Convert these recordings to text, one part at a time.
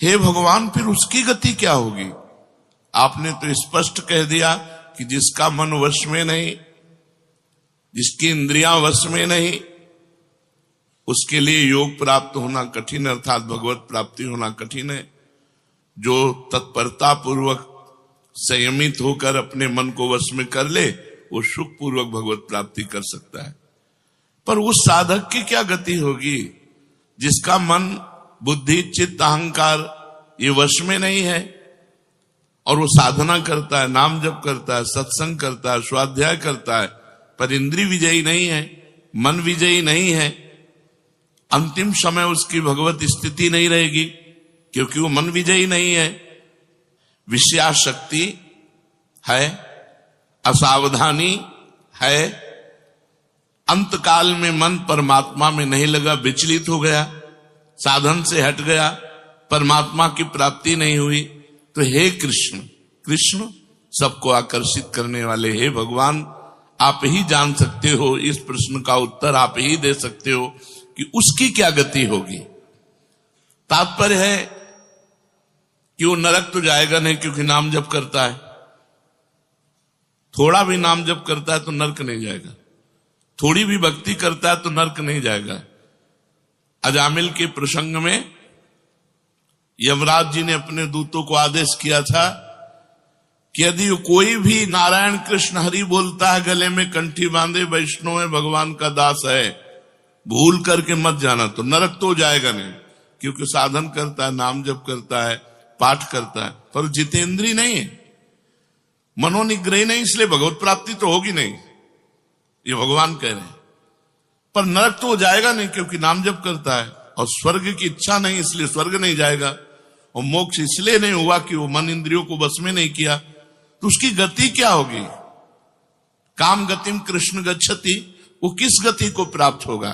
हे भगवान फिर उसकी गति क्या होगी? आपने तो स्पष्ट कह दिया कि जिसका मन वश में नहीं, जिसकी इंद्रियां वश में नहीं, उसके लिए योग प्राप्त होना कठिन, अर्थात भगवत प्राप्ति होना कठिन है। जो तत्परता पूर्वक संयमित होकर अपने मन को वश में कर ले, वो सुख पूर्वक भगवत प्राप्ति कर सकता है। पर उस साधक की क्या गति होगी जिसका मन, बुद्धि, चित्त, अहंकार ये वश में नहीं है, और वो साधना करता है, नाम जप करता है, सत्संग करता है, स्वाध्याय करता है, पर इंद्रिय विजयी नहीं है, मन विजयी नहीं है। अंतिम समय उसकी भगवत स्थिति नहीं रहेगी, क्योंकि वो मन विजयी नहीं है। विषयाशक्ति है, असावधानी है, अंतकाल में मन परमात्मा में नहीं लगा, विचलित हो गया, साधन से हट गया, परमात्मा की प्राप्ति नहीं हुई। तो हे कृष्ण, कृष्ण सबको आकर्षित करने वाले, हे भगवान आप ही जान सकते हो, इस प्रश्न का उत्तर आप ही दे सकते हो कि उसकी क्या गति होगी। तात्पर्य है कि वो नरक तो जाएगा नहीं, क्योंकि नाम जप करता है। थोड़ा भी नाम जप करता है तो नरक नहीं जाएगा, थोड़ी भी भक्ति करता है तो नरक नहीं जाएगा। अजामिल के प्रसंग में यमराज जी ने अपने दूतों को आदेश किया था कि यदि कोई भी नारायण कृष्ण हरि बोलता है, गले में कंठी बांधे, वैष्णव है, भगवान का दास है, भूल करके मत जाना, तो नरक तो जाएगा नहीं, क्योंकि साधन करता है, नाम जप करता है, पाठ करता है, पर जितेंद्री नहीं है, मनोनिग्रही नहीं, इसलिए भगवत प्राप्ति तो होगी नहीं, ये भगवान कह रहे हैं। पर नरक तो जाएगा नहीं, क्योंकि नाम जप करता है, और स्वर्ग की इच्छा नहीं, इसलिए स्वर्ग नहीं जाएगा, और मोक्ष इसलिए नहीं हुआ कि वो मन इंद्रियों को बस में नहीं किया। तो उसकी गति क्या होगी? काम गतिम कृष्ण गच्छति, वो किस गति को प्राप्त होगा?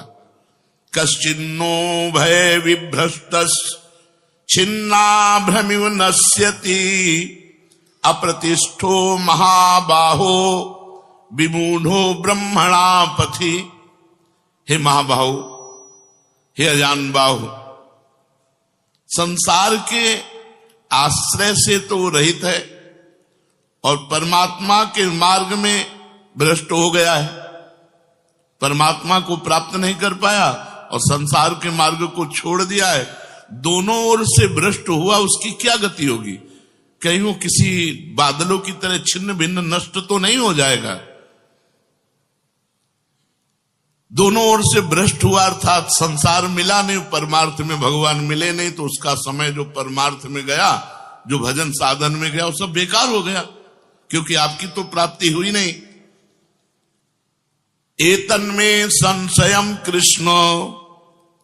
कश्चिन्नो भय विभ्रष्टस् छिन्ना भ्रमिव नश्यति अप्रतिष्ठो महाबाहो विमूढ़ो ब्रह्मणा पथि। हे महाबाहु, हे अजान बाहु, संसार के आश्रय से तो रहित है और परमात्मा के मार्ग में भ्रष्ट हो गया है, परमात्मा को प्राप्त नहीं कर पाया और संसार के मार्ग को छोड़ दिया है, दोनों ओर से भ्रष्ट हुआ, उसकी क्या गति होगी? कहीं वो किसी बादलों की तरह छिन्न भिन्न नष्ट तो नहीं हो जाएगा? दोनों ओर से भ्रष्ट हुआ, अर्थात संसार मिला नहीं, परमार्थ में भगवान मिले नहीं, तो उसका समय जो परमार्थ में गया, जो भजन साधन में गया, वो सब बेकार हो गया, क्योंकि आपकी तो प्राप्ति हुई नहीं। एतन्मे संशयम कृष्ण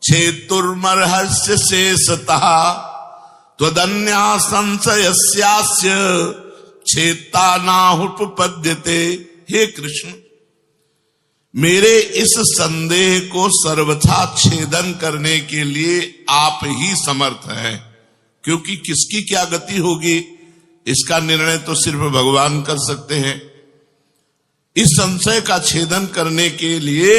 छेतुर्मर्हस्य शेषतः त्वदन्या संशयस्यास्य छेता नाहुपपद्यते। हे कृष्ण, मेरे इस संदेह को सर्वथा छेदन करने के लिए आप ही समर्थ हैं, क्योंकि किसकी क्या गति होगी इसका निर्णय तो सिर्फ भगवान कर सकते हैं। इस संशय का छेदन करने के लिए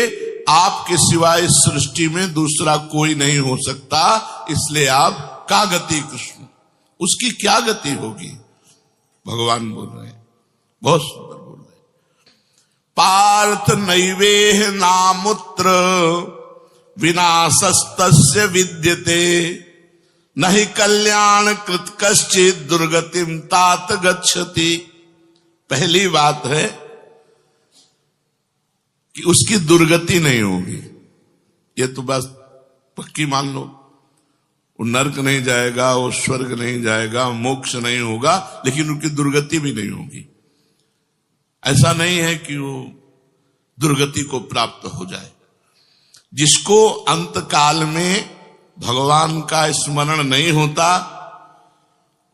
आपके सिवाय इस सृष्टि में दूसरा कोई नहीं हो सकता, इसलिए आप का गति कृष्ण, उसकी क्या गति होगी? भगवान बोल रहे हैं, बहुत सुंदर बोल रहे हैं। पार्थ नैवेह नामुत्र विनाशस्तस्य विद्यते नहि कल्याण कृत कश्चित दुर्गतिम तात गच्छति। पहली बात है कि उसकी दुर्गति नहीं होगी, ये तो बस पक्की मान लो। वो नरक नहीं जाएगा, वो स्वर्ग नहीं जाएगा, मोक्ष नहीं होगा, लेकिन उनकी दुर्गति भी नहीं होगी। ऐसा नहीं है कि वो दुर्गति को प्राप्त हो जाए। जिसको अंतकाल में भगवान का स्मरण नहीं होता,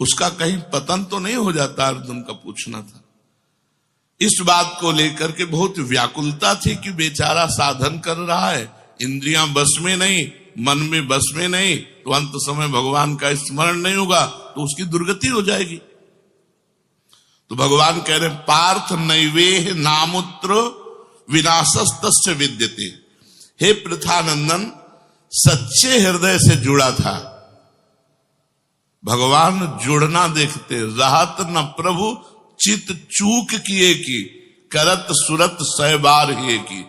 उसका कहीं पतन तो नहीं हो जाता? अर्जुन का पूछना था। इस बात को लेकर के बहुत व्याकुलता थी कि बेचारा साधन कर रहा है, इंद्रियां बस में नहीं, मन में बस में नहीं, तो अंत समय भगवान का स्मरण नहीं होगा तो उसकी दुर्गति हो जाएगी। तो भगवान कह रहे पार्थ नैवेह नामुत्र विनाशस्तस्य विद्यते। हे पृथानंदन, सच्चे हृदय से जुड़ा था, भगवान जुड़ना देखते। रहत न प्रभु चित चूक किए की, करत सुरत सै बार हिए की।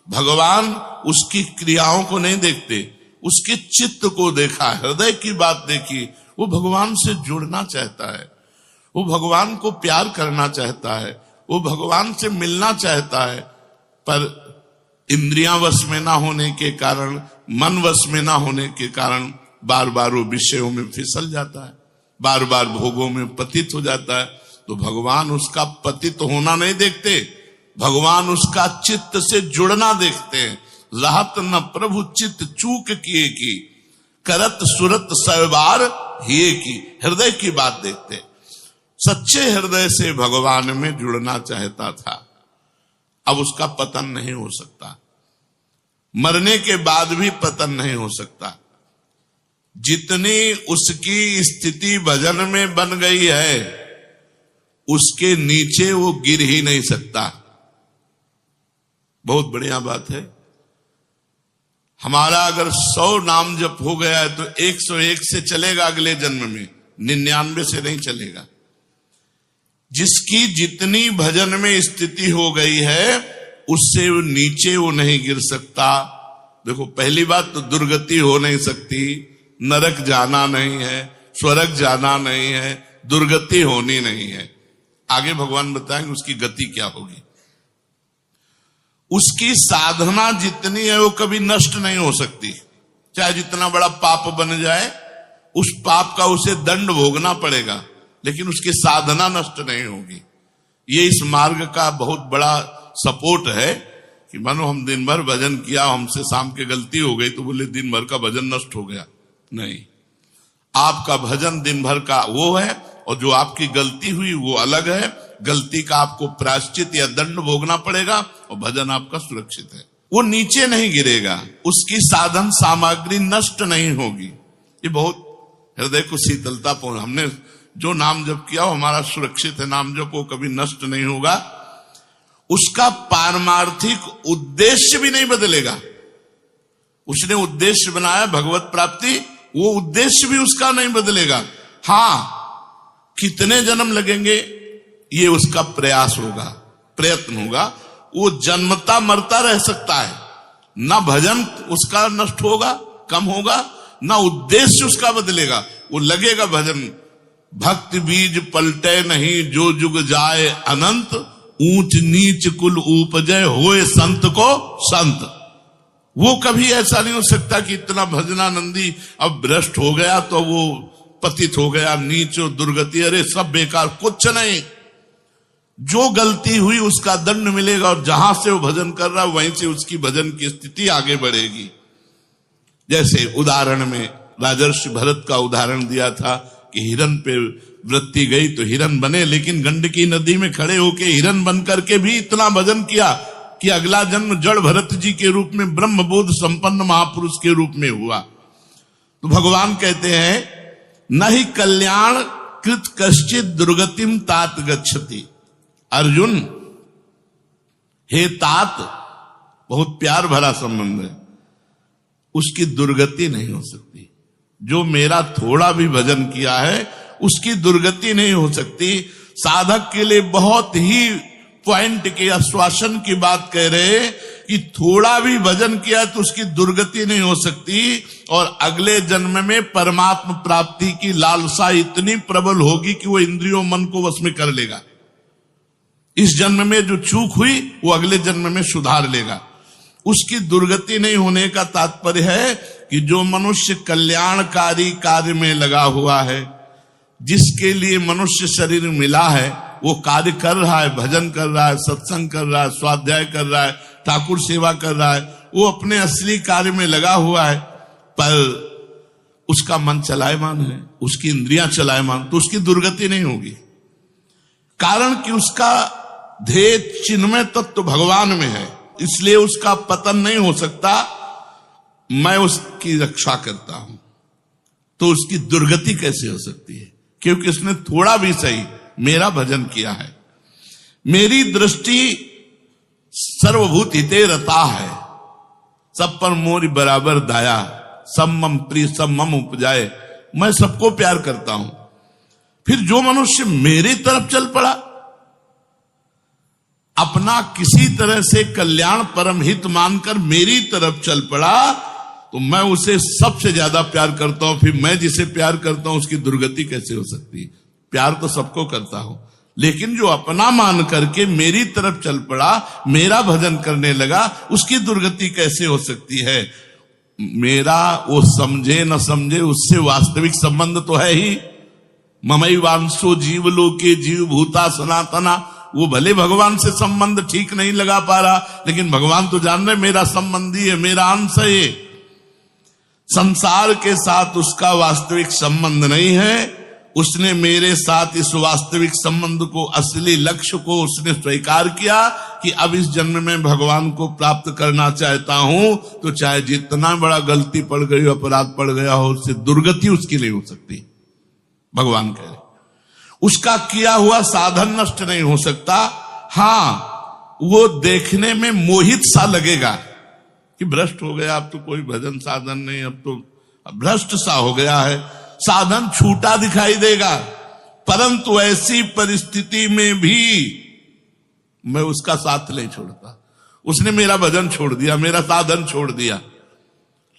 भगवान उसकी क्रियाओं को नहीं देखते, उसके चित्त को देखा, हृदय की बात देखी। वो भगवान से जुड़ना चाहता है, वो भगवान को प्यार करना चाहता है, वो भगवान से मिलना चाहता है, पर इंद्रियां वश में ना होने के कारण, मन वश में ना होने के कारण बार बार वो विषयों में फिसल जाता है, बार बार भोगों में पतित हो जाता है। तो भगवान उसका पतित होना नहीं देखते, भगवान उसका चित्त से जुड़ना देखते हैं। रहत न प्रभु चित्त चूक किए की, करत सुरत सैबार हिए की। हृदय की बात देखते, सच्चे हृदय से भगवान में जुड़ना चाहता था। अब उसका पतन नहीं हो सकता, मरने के बाद भी पतन नहीं हो सकता। जितनी उसकी स्थिति भजन में बन गई है, उसके नीचे वो गिर ही नहीं सकता। बहुत बढ़िया बात है। हमारा अगर 100 नाम जप हो गया है तो 101 से चलेगा अगले जन्म में, 99 से नहीं चलेगा। जिसकी जितनी भजन में स्थिति हो गई है, उससे वो नीचे वो नहीं गिर सकता। देखो, पहली बात तो दुर्गति हो नहीं सकती, नरक जाना नहीं है, स्वर्ग जाना नहीं है, दुर्गति होनी नहीं है। आगे भगवान बताएंगे उसकी गति क्या होगी। उसकी साधना जितनी है वो कभी नष्ट नहीं हो सकती। चाहे जितना बड़ा पाप बन जाए, उस पाप का उसे दंड भोगना पड़ेगा, लेकिन उसकी साधना नष्ट नहीं होगी। ये इस मार्ग का बहुत बड़ा सपोर्ट है कि मानो हम दिन भर भजन किया, हमसे शाम के गलती हो गई तो बोले दिन भर का भजन नष्ट हो गया। नहीं, आपका भजन दिन भर का वो है, और जो आपकी गलती हुई वो अलग है। गलती का आपको प्रायश्चित या दंड भोगना पड़ेगा, और भजन आपका सुरक्षित है। वो नीचे नहीं गिरेगा, उसकी साधन सामग्री नष्ट नहीं होगी। ये बहुत हृदय को शीतलता पहुंच। हमने जो नाम जप किया वो हमारा सुरक्षित है, नाम जप वो कभी नष्ट नहीं होगा। उसका पारमार्थिक उद्देश्य भी नहीं बदलेगा। उसने उद्देश्य बनाया भगवत प्राप्ति, वो उद्देश्य भी उसका नहीं बदलेगा। हाँ, कितने जन्म लगेंगे ये उसका प्रयास होगा, प्रयत्न होगा। वो जन्मता मरता रह सकता है, ना भजन उसका नष्ट होगा, कम होगा, ना उद्देश्य उसका बदलेगा। वो लगेगा भजन। भक्त बीज पलटे नहीं, जो जुग जाए अनंत। ऊंच नीच कुल उपजय, होए संत को संत। वो कभी ऐसा नहीं हो सकता कि इतना भजनानंदी अब भ्रष्ट हो गया तो वो पतित हो गया, नीच और दुर्गति, अरे सब बेकार। कुछ नहीं, जो गलती हुई उसका दंड मिलेगा, और जहां से वो भजन कर रहा है वहीं से उसकी भजन की स्थिति आगे बढ़ेगी। जैसे उदाहरण में राजर्षि भरत का उदाहरण दिया था कि हिरन पे वृत्ति गई तो हिरन बने, लेकिन गंडकी नदी में खड़े होके हिरन बन करके भी इतना भजन किया कि अगला जन्म जड़ भरत जी के रूप में ब्रह्मबोध संपन्न महापुरुष के रूप में हुआ। तो भगवान कहते हैं, न ही कल्याण कृत कश्चित दुर्गतिम तात गच्छति। अर्जुन, हे तात, बहुत प्यार भरा संबंध है, उसकी दुर्गति नहीं हो सकती। जो मेरा थोड़ा भी भजन किया है उसकी दुर्गति नहीं हो सकती। साधक के लिए बहुत ही पॉइंट के आश्वासन की बात कह रहे कि थोड़ा भी भजन किया तो उसकी दुर्गति नहीं हो सकती, और अगले जन्म में परमात्मा प्राप्ति की लालसा इतनी प्रबल होगी कि वो इंद्रियों मन को वश में कर लेगा। इस जन्म में जो चूक हुई वो अगले जन्म में सुधार लेगा। उसकी दुर्गति नहीं होने का तात्पर्य है कि जो मनुष्य कल्याणकारी कार्य में लगा हुआ है, जिसके लिए मनुष्य शरीर मिला है, वो कार्य कर रहा है, भजन कर रहा है, सत्संग कर रहा है, स्वाध्याय कर रहा है, ठाकुर सेवा कर रहा है, वो अपने असली कार्य में लगा हुआ है, पर उसका मन चलायमान है, उसकी इंद्रियां चलायमान, तो उसकी दुर्गति नहीं होगी। कारण कि उसका ध्येय चिन्मय तत्व भगवान में है, इसलिए उसका पतन नहीं हो सकता। मैं उसकी रक्षा करता हूं, तो उसकी दुर्गति कैसे हो सकती है? क्योंकि उसने थोड़ा भी सही मेरा भजन किया है। मेरी दृष्टि सर्वभूत हिते रता है, सब पर मोरी बराबर दाया, सब मम प्रिय सब मम उपजाए। मैं सबको प्यार करता हूं। फिर जो मनुष्य मेरी तरफ चल पड़ा, अपना किसी तरह से कल्याण परम हित मानकर मेरी तरफ चल पड़ा, तो मैं उसे सबसे ज्यादा प्यार करता हूं। फिर मैं जिसे प्यार करता हूं उसकी दुर्गति कैसे हो सकती है? प्यार तो सबको करता हूं, लेकिन जो अपना मान करके मेरी तरफ चल पड़ा, मेरा भजन करने लगा, उसकी दुर्गति कैसे हो सकती है? मेरा वो समझे न समझे, उससे वास्तविक संबंध तो है ही। ममई वांसो जीव लोके जीव भूता सनातना। वो भले भगवान से संबंध ठीक नहीं लगा पा रहा, लेकिन भगवान तो जान रहे मेरा संबंधी है, मेरा अंश है ये। संसार के साथ उसका वास्तविक संबंध नहीं है। उसने मेरे साथ इस वास्तविक संबंध को, असली लक्ष्य को उसने स्वीकार किया कि अब इस जन्म में भगवान को प्राप्त करना चाहता हूं, तो चाहे जितना बड़ा गलती पड़ गई हो, अपराध पड़ गया हो, उससे दुर्गति उसकी नहीं हो सकती। भगवान कह रहे उसका किया हुआ साधन नष्ट नहीं हो सकता। हां, वो देखने में मोहित सा लगेगा कि भ्रष्ट हो गया, अब तो कोई भजन साधन नहीं, अब तो भ्रष्ट सा हो गया है, साधन छूटा दिखाई देगा। परंतु ऐसी परिस्थिति में भी मैं उसका साथ नहीं छोड़ता। उसने मेरा भजन छोड़ दिया, मेरा साधन छोड़ दिया,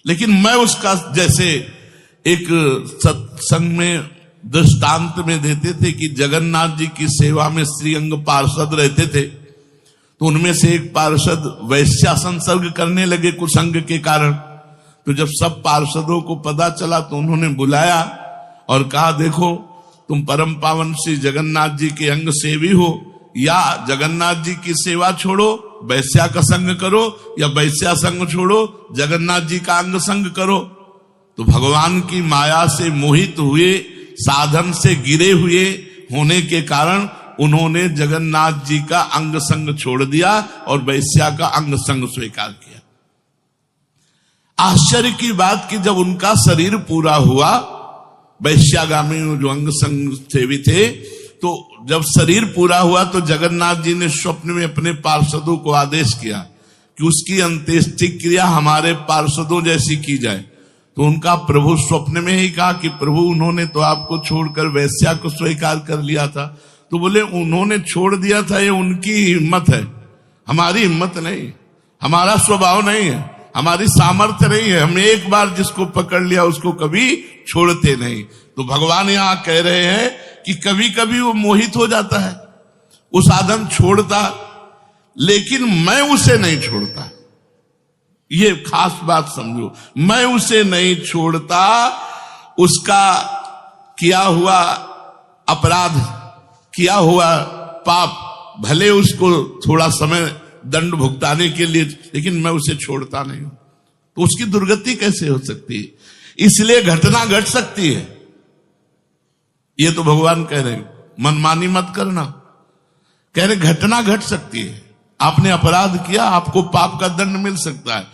लेकिन मैं उसका, जैसे एक सत्संग में दृष्टांत में देते थे कि जगन्नाथ जी की सेवा में श्रीअंग पार्षद रहते थे, तो उनमें से एक पार्षद वैश्या संसर्ग करने लगे कुसंग के कारण। तो जब सब पार्षदों को पता चला तो उन्होंने बुलाया और कहा, देखो तुम परम पावन श्री जगन्नाथ जी के अंग सेवी हो, या जगन्नाथ जी की सेवा छोड़ो वैश्या का संग करो, या वैश्या संग छोड़ो जगन्नाथ जी का अंग संग करो। तो भगवान की माया से मोहित हुए, साधन से गिरे हुए होने के कारण उन्होंने जगन्नाथ जी का अंग संग छोड़ दिया और वैश्या का अंग संग स्वीकार किया। आश्चर्य की बात कि जब उनका शरीर पूरा हुआ, वैश्यागामी जो अंग संग सेवी थे, तो जब शरीर पूरा हुआ तो जगन्नाथ जी ने स्वप्न में अपने पार्षदों को आदेश किया कि उसकी अंत्येष्टि क्रिया हमारे पार्षदों जैसी की जाए। तो उनका प्रभु स्वप्न में ही कहा कि प्रभु उन्होंने तो आपको छोड़कर वैश्या को स्वीकार कर लिया था। तो बोले उन्होंने छोड़ दिया था, ये उनकी हिम्मत है, हमारी हिम्मत नहीं, हमारा स्वभाव नहीं है, हमारी सामर्थ्य नहीं है। हम एक बार जिसको पकड़ लिया उसको कभी छोड़ते नहीं। तो भगवान यहां कह रहे हैं कि कभी कभी वो मोहित हो जाता है, वो साधन छोड़ता, लेकिन मैं उसे नहीं छोड़ता। ये खास बात समझो, मैं उसे नहीं छोड़ता। उसका किया हुआ अपराध, किया हुआ पाप, भले उसको थोड़ा समय दंड भुगताने के लिए, लेकिन मैं उसे छोड़ता नहीं हूं। तो उसकी दुर्गति कैसे हो सकती है? इसलिए घटना घट सकती है। ये तो भगवान कह रहे हैं मनमानी मत करना, कह रहे घटना घट सकती है। आपने अपराध किया, आपको पाप का दंड मिल सकता है,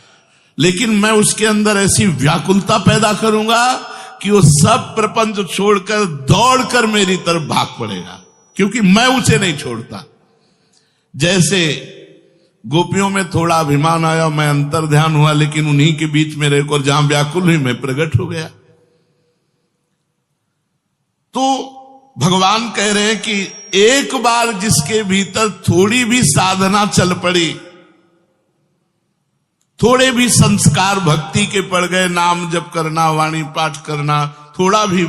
लेकिन मैं उसके अंदर ऐसी व्याकुलता पैदा करूंगा कि वो सब प्रपंच छोड़कर दौड़कर मेरी तरफ भाग पड़ेगा, क्योंकि मैं उसे नहीं छोड़ता। जैसे गोपियों में थोड़ा अभिमान आया, मैं अंतर ध्यान हुआ, लेकिन उन्हीं के बीच में रहकर जहां व्याकुल हुई मैं प्रकट हो गया। तो भगवान कह रहे हैं कि एक बार जिसके भीतर थोड़ी भी साधना चल पड़ी, थोड़े भी संस्कार भक्ति के पड़ गए, नाम जप करना, वाणी पाठ करना, थोड़ा भी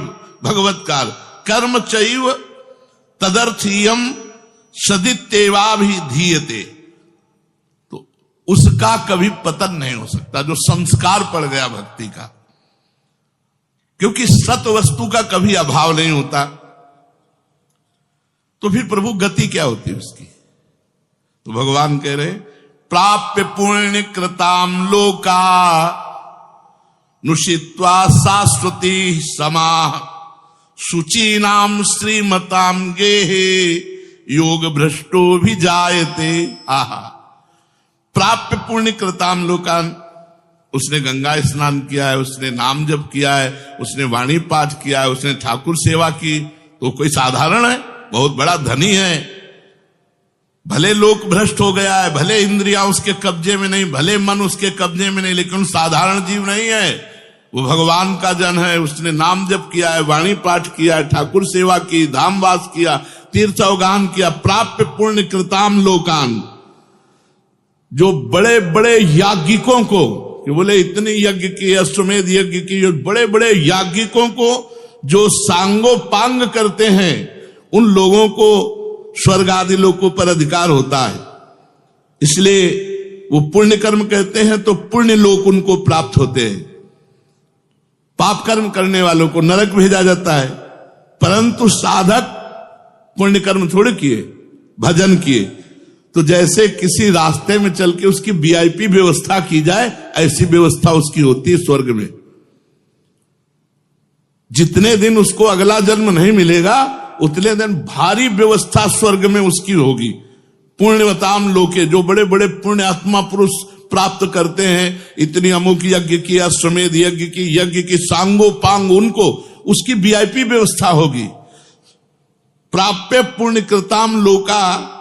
भगवत्कार, कर्म चैव तदर्थीयम सदित्येवाभिधीयते, तो उसका कभी पतन नहीं हो सकता जो संस्कार पड़ गया भक्ति का, क्योंकि सत वस्तु का कभी अभाव नहीं होता। तो फिर प्रभु गति क्या होती है उसकी? तो भगवान कह रहे प्राप्य पुण्य कृताम लोका नुषित्वा शाश्वती समाह शुचीनाम श्रीमताम गेहे योग भ्रष्टो भी जायते। आहा, प्राप्य पुण्य कृताम लोकान, उसने गंगा स्नान किया है, उसने नाम जप किया है, उसने वाणी पाठ किया है, उसने ठाकुर सेवा की, तो कोई साधारण है? बहुत बड़ा धनी है। भले लोक भ्रष्ट हो गया है, भले इंद्रियां उसके कब्जे में नहीं, भले मन उसके कब्जे में नहीं, लेकिन साधारण जीव नहीं है। वो भगवान का जन है, उसने नाम जप किया है, वाणी पाठ किया है, ठाकुर सेवा की, धामवास किया, तीर्थ अवगान किया, प्राप्य पुण्य कृताम लोकान। जो बड़े बड़े याज्ञिकों को, कि बोले इतने यज्ञ किए, अश्वमेध यज्ञ की, जो बड़े बड़े याज्ञिकों को जो सांगोपांग करते हैं, उन लोगों को स्वर्ग आदि लोकों पर अधिकार होता है। इसलिए वो पुण्य कर्म कहते हैं तो पुण्य लोक उनको प्राप्त होते हैं। पाप कर्म करने वालों को नरक भेजा जाता है। परंतु साधक पुण्य कर्म थोड़े किए, भजन किए, तो जैसे किसी रास्ते में चल के उसकी वीआईपी व्यवस्था की जाए, ऐसी व्यवस्था उसकी होती है स्वर्ग में। जितने दिन उसको अगला जन्म नहीं मिलेगा, उतने दिन भारी व्यवस्था स्वर्ग में उसकी होगी। पुण्यवताम लोके, जो बड़े बड़े पुण्य आत्मा पुरुष प्राप्त करते हैं, इतनी अमुक यज्ञ की, अश्वमेध यज्ञ की सांगोपांग, उनको उसकी वीआईपी व्यवस्था होगी। प्राप्य पुण्य कृताम लोका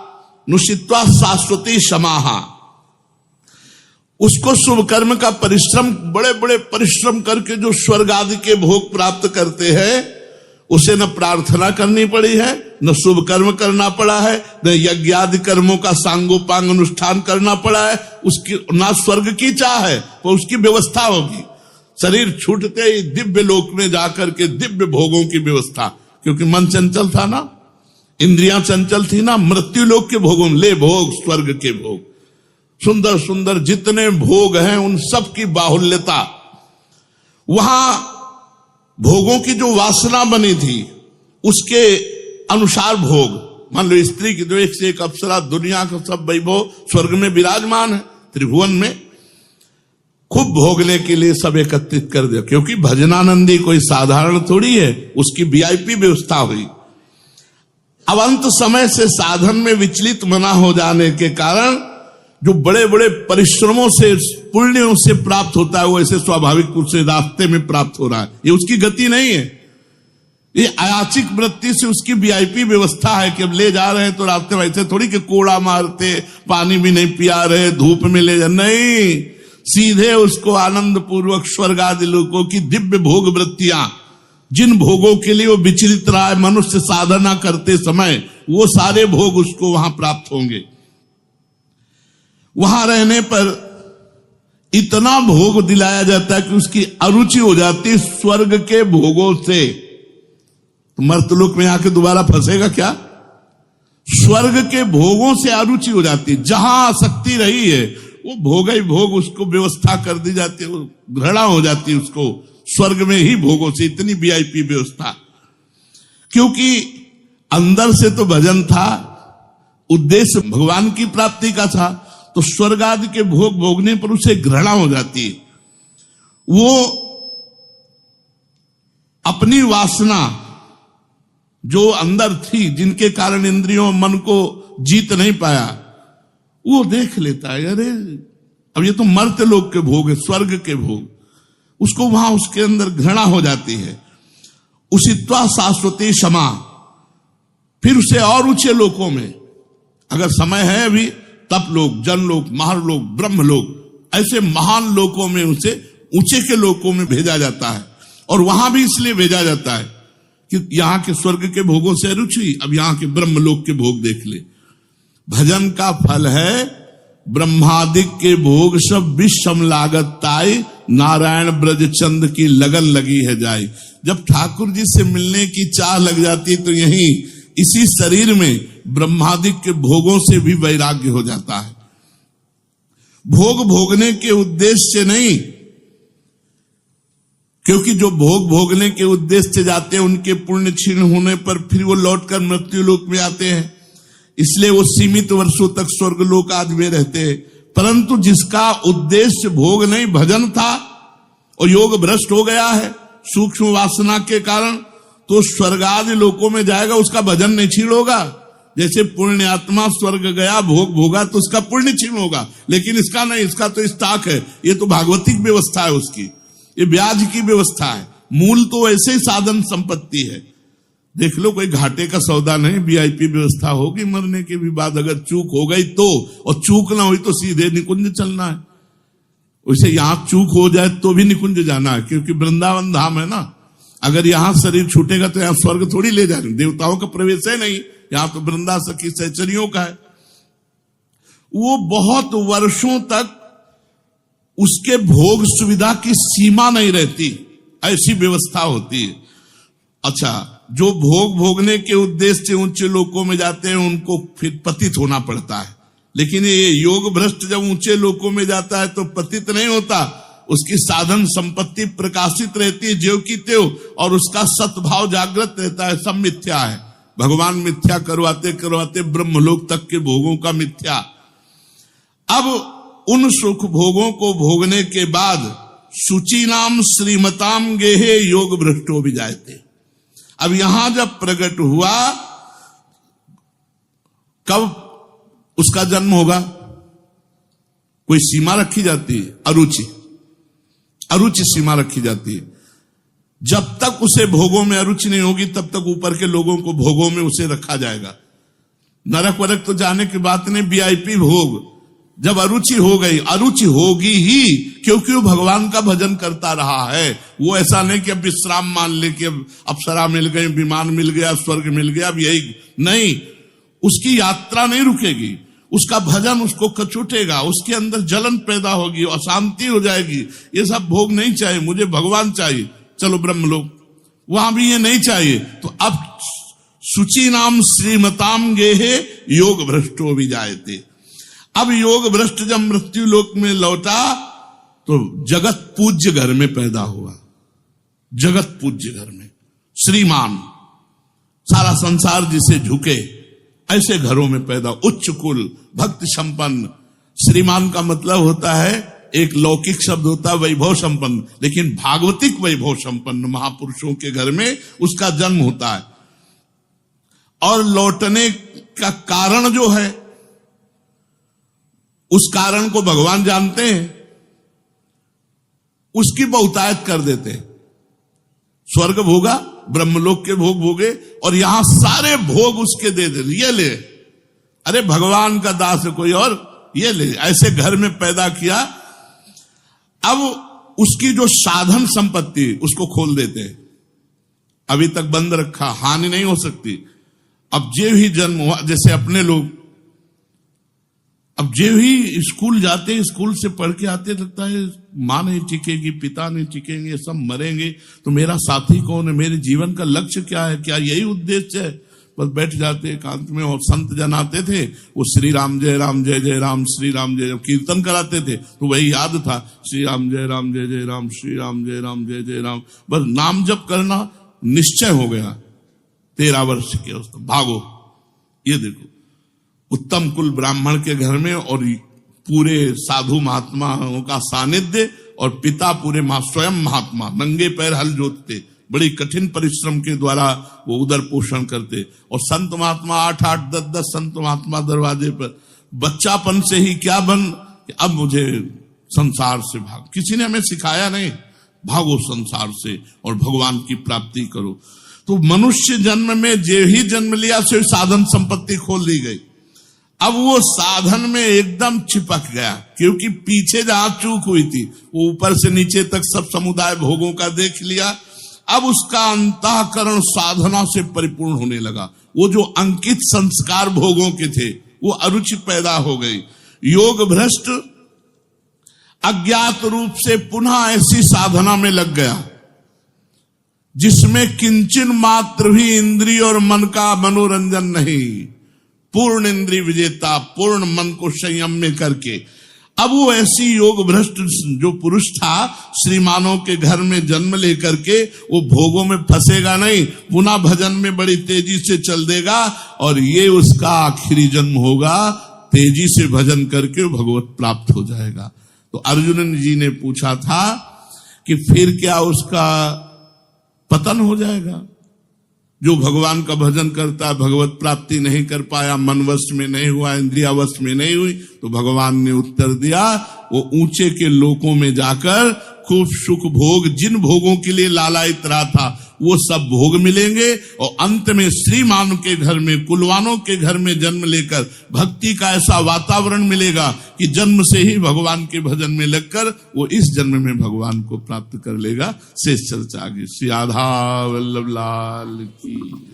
नुषित्वा शाश्वती समाहा। उसको शुभ कर्म का परिश्रम, बड़े बड़े परिश्रम करके जो स्वर्ग आदि के भोग प्राप्त करते हैं, उसे न प्रार्थना करनी पड़ी है, न शुभ कर्म करना पड़ा है, न यज्ञ आदि कर्मों का सांगोपांग अनुष्ठान करना पड़ा है, उसकी ना स्वर्ग की चाह है, तो उसकी व्यवस्था होगी। शरीर छूटते ही दिव्य लोक में जाकर के दिव्य भोगों की व्यवस्था, क्योंकि मन चंचल था ना, इंद्रियां चंचल थी ना, मृत्यु लोक के भोगों में ले भोग, स्वर्ग के भोग, सुंदर सुंदर जितने भोग हैं उन सब की बाहुल्यता। वहां भोगों की जो वासना बनी थी उसके अनुसार भोग। मान लो स्त्री की तो एक से एक अप्सरा, दुनिया का सब वैभव स्वर्ग में विराजमान है, त्रिभुवन में खूब भोगने के लिए सब एकत्रित कर दिया। क्योंकि भजनानंदी कोई साधारण थोड़ी है, उसकी वीआईपी व्यवस्था हुई। अब अंत समय से साधन में विचलित मना हो जाने के कारण जो बड़े बड़े परिश्रमों से, पुण्यों से प्राप्त होता है, वो ऐसे स्वाभाविक रूप से रास्ते में प्राप्त हो रहा है। ये उसकी गति नहीं है, ये अयाचिक वृत्ति से उसकी वीआईपी व्यवस्था है कि अब ले जा रहे हैं तो रास्ते में ऐसे थोड़ी कि कोड़ा मारते, पानी भी नहीं पिया रहे, धूप में ले जा, नहीं, सीधे उसको आनंद पूर्वक स्वर्ग आदि लोकों की दिव्य भोग वृत्तियां, जिन भोगों के लिए वो विचलित रहा है मनुष्य साधना करते समय, वो सारे भोग उसको वहां प्राप्त होंगे। वहां रहने पर इतना भोग दिलाया जाता है कि उसकी अरुचि हो जाती है स्वर्ग के भोगों से। तो मर्तलोक में आके दोबारा फंसेगा क्या? स्वर्ग के भोगों से अरुचि हो जाती है, जहां आसक्ति रही है वो भोग ही भोग उसको व्यवस्था कर दी जाती है, वो घृणा हो जाती है उसको स्वर्ग में ही भोगों से। इतनी वीआईपी व्यवस्था, क्योंकि अंदर से तो भजन था, उद्देश्य भगवान की प्राप्ति का था, तो स्वर्ग आदि के भोग भोगने पर उसे घृणा हो जाती है। वो अपनी वासना जो अंदर थी, जिनके कारण इंद्रियों मन को जीत नहीं पाया, वो देख लेता है, अरे अब ये तो मर्त्य लोक के भोग है, स्वर्ग के भोग, उसको वहां उसके अंदर घृणा हो जाती है। उसित्वा शाश्वती क्षमा, फिर उसे और ऊंचे लोकों में, अगर समय है अभी, तप लोक, जन लोक, महालोक, ब्रह्म लोक, ऐसे महान लोकों में उसे ऊंचे के लोकों में भेजा जाता है। और वहां भी इसलिए भेजा जाता है कि यहां के स्वर्ग के भोगों से रुचि, अब यहां के ब्रह्म लोक के भोग देख ले। भजन का फल है ब्रह्मादिक के भोग सब विषम लागत ताई, नारायण ब्रज चंद की लगन लगी है जाई। जब ठाकुर जी से मिलने की चाह लग जाती तो यही इसी शरीर में ब्रह्मादिक के भोगों से भी वैराग्य हो जाता है। भोग भोगने के उद्देश्य से नहीं, क्योंकि जो भोग भोगने के उद्देश्य से जाते हैं उनके पुण्य क्षीण होने पर फिर वो लौटकर मृत्यु लोक में आते हैं, इसलिए वो सीमित वर्षों तक स्वर्ग लोक आदि में रहते हैं। परंतु जिसका उद्देश्य भोग नहीं भजन था और योग भ्रष्ट हो गया है सूक्ष्म वासना के कारण, तो स्वर्ग आदि लोकों में जाएगा, उसका भजन नहीं क्षीण होगा। जैसे पुण्यात्मा स्वर्ग गया, भोग भोगा, तो उसका पुण्य क्षीण होगा, लेकिन इसका नहीं, इसका तो स्टॉक है, ये तो भागवतिक व्यवस्था है उसकी, ये ब्याज की व्यवस्था है। मूल तो ऐसे ही साधन संपत्ति है। देख लो, कोई घाटे का सौदा नहीं, वीआईपी व्यवस्था होगी। मरने के भी बाद अगर चूक हो गई तो, और चूक ना हुई तो सीधे निकुंज चलना है। वैसे यहां चूक हो जाए तो भी निकुंज जाना है, क्योंकि वृंदावन धाम है ना। अगर यहां शरीर छूटेगा तो यहां स्वर्ग थोड़ी ले जाएंगे, देवताओं का प्रवेश है नहीं, यहां तो वृंदा सखी सहचरियों का है। वो बहुत वर्षों तक उसके भोग सुविधा की सीमा नहीं रहती, ऐसी व्यवस्था होती है। अच्छा, जो भोग भोगने के उद्देश्य से ऊंचे लोकों में जाते हैं उनको फिर पतित होना पड़ता है, लेकिन ये योग भ्रष्ट जब ऊंचे लोकों में जाता है तो पतित नहीं होता, उसकी साधन संपत्ति प्रकाशित रहती है ज्यों की त्यों, और उसका सद्भाव जागृत रहता है। सब मिथ्या है, भगवान मिथ्या करवाते करवाते ब्रह्मलोक तक के भोगों का मिथ्या। अब उन सुख भोगों को भोगने के बाद शुचि नाम श्रीमताम गेहे योग भ्रष्टो भी जाते। अब यहां जब प्रकट हुआ, कब उसका जन्म होगा? कोई सीमा रखी जाती है? अरुचि सीमा रखी जाती है। जब तक उसे भोगों में अरुचि नहीं होगी तब तक ऊपर के लोगों को भोगों में उसे रखा जाएगा। नरक वरक तो जाने की बात नहीं, वीआईपी भोग। जब अरुचि हो गई, अरुचि होगी ही, क्योंकि वो भगवान का भजन करता रहा है। वो ऐसा नहीं कि अब विश्राम मान ले कि अब अप्सरा मिल गई, विमान मिल गया, स्वर्ग मिल गया, अब यही नहीं। उसकी यात्रा नहीं रुकेगी, उसका भजन उसको कचूटेगा, उसके अंदर जलन पैदा होगी, अशांति हो जाएगी। ये सब भोग नहीं चाहिए, मुझे भगवान चाहिए, चलो ब्रह्मलोक। वहां भी ये नहीं चाहिए। तो अब शुचि नाम श्रीमताम गेहे योग भ्रष्टो भी जायते। अब योग भ्रष्ट जब मृत्यु लोक में लौटा तो जगत पूज्य घर में पैदा हुआ। जगत पूज्य घर में श्रीमान, सारा संसार जिसे झुके, ऐसे घरों में पैदा, उच्च कुल, भक्ति संपन्न। श्रीमान का मतलब होता है, एक लौकिक शब्द होता है वैभव संपन्न, लेकिन भागवतिक वैभव संपन्न महापुरुषों के घर में उसका जन्म होता है। और लौटने का कारण जो है, उस कारण को भगवान जानते हैं, उसकी बहुतायत कर देते हैं। स्वर्ग भोगा, ब्रह्मलोक के भोग भोगे, और यहां सारे भोग उसके दे दे, ये ले, अरे भगवान का दास है कोई और, ये ले, ऐसे घर में पैदा किया। अब उसकी जो साधन संपत्ति उसको खोल देते हैं, अभी तक बंद रखा, हानि नहीं हो सकती। अब जे ही जन्म हुआ, जैसे अपने लोग अब जे ही स्कूल जाते, स्कूल से पढ़ के आते, लगता है माँ नहीं टिकेगी, पिता नहीं टिकेंगे, सब मरेंगे, तो मेरा साथी कौन है, मेरे जीवन का लक्ष्य क्या है, क्या यही उद्देश्य है? बस बैठ जाते एकांत में। और संत जन आते थे, वो श्री राम जय राम जय जय राम, श्री राम जय राम कीर्तन कराते थे, तो वही याद था, श्री राम जय राम जय जय राम, श्री राम जय राम जय जय राम। बस नाम जप करना निश्चय हो गया। 13 वर्ष के उसको भागो। ये देखो, उत्तम कुल ब्राह्मण के घर में, और पूरे साधु महात्माओं का सानिध्य, और पिता पूरे स्वयं महात्मा, नंगे पैर हल जोतते, बड़ी कठिन परिश्रम के द्वारा वो उदर पोषण करते। और संत महात्मा 8-8, 10-10 संत महात्मा दरवाजे पर। बच्चापन से ही क्या बन, अब मुझे संसार से भाग, किसी ने हमें सिखाया नहीं, भागो संसार से और भगवान की प्राप्ति करो। तो मनुष्य जन्म में जे ही जन्म लिया से साधन संपत्ति खोल दी गई। अब वो साधन में एकदम चिपक गया, क्योंकि पीछे जहां चूक हुई थी वो ऊपर से नीचे तक सब समुदाय भोगों का देख लिया। अब उसका अंतःकरण साधना से परिपूर्ण होने लगा। वो जो अंकित संस्कार भोगों के थे वो अरुचि पैदा हो गई। योग भ्रष्ट अज्ञात रूप से पुनः ऐसी साधना में लग गया जिसमें किंचन मात्र भी इंद्रिय और मन का मनोरंजन नहीं, पूर्ण इंद्रिय विजेता, पूर्ण मन को संयम में करके। अब वो ऐसी योग भ्रष्ट जो पुरुष था, श्रीमानों के घर में जन्म लेकर के वो भोगों में फंसेगा नहीं, पुनः भजन में बड़ी तेजी से चल देगा, और ये उसका आखिरी जन्म होगा। तेजी से भजन करके भगवत प्राप्त हो जाएगा। तो अर्जुन जी ने पूछा था कि फिर क्या उसका पतन हो जाएगा? जो भगवान का भजन करता, भगवत प्राप्ति नहीं कर पाया, मन वश में नहीं हुआ, इंद्रिया वश में नहीं हुई, तो भगवान ने उत्तर दिया, वो ऊंचे के लोकों में जाकर खूब सुख भोग, जिन भोगों के लिए लालायित रहा था वो सब भोग मिलेंगे, और अंत में श्रीमान के घर में, कुलवानों के घर में जन्म लेकर भक्ति का ऐसा वातावरण मिलेगा कि जन्म से ही भगवान के भजन में लगकर वो इस जन्म में भगवान को प्राप्त कर लेगा। शेष चर्चा आगे। श्री राधा वल्लभ लाल की।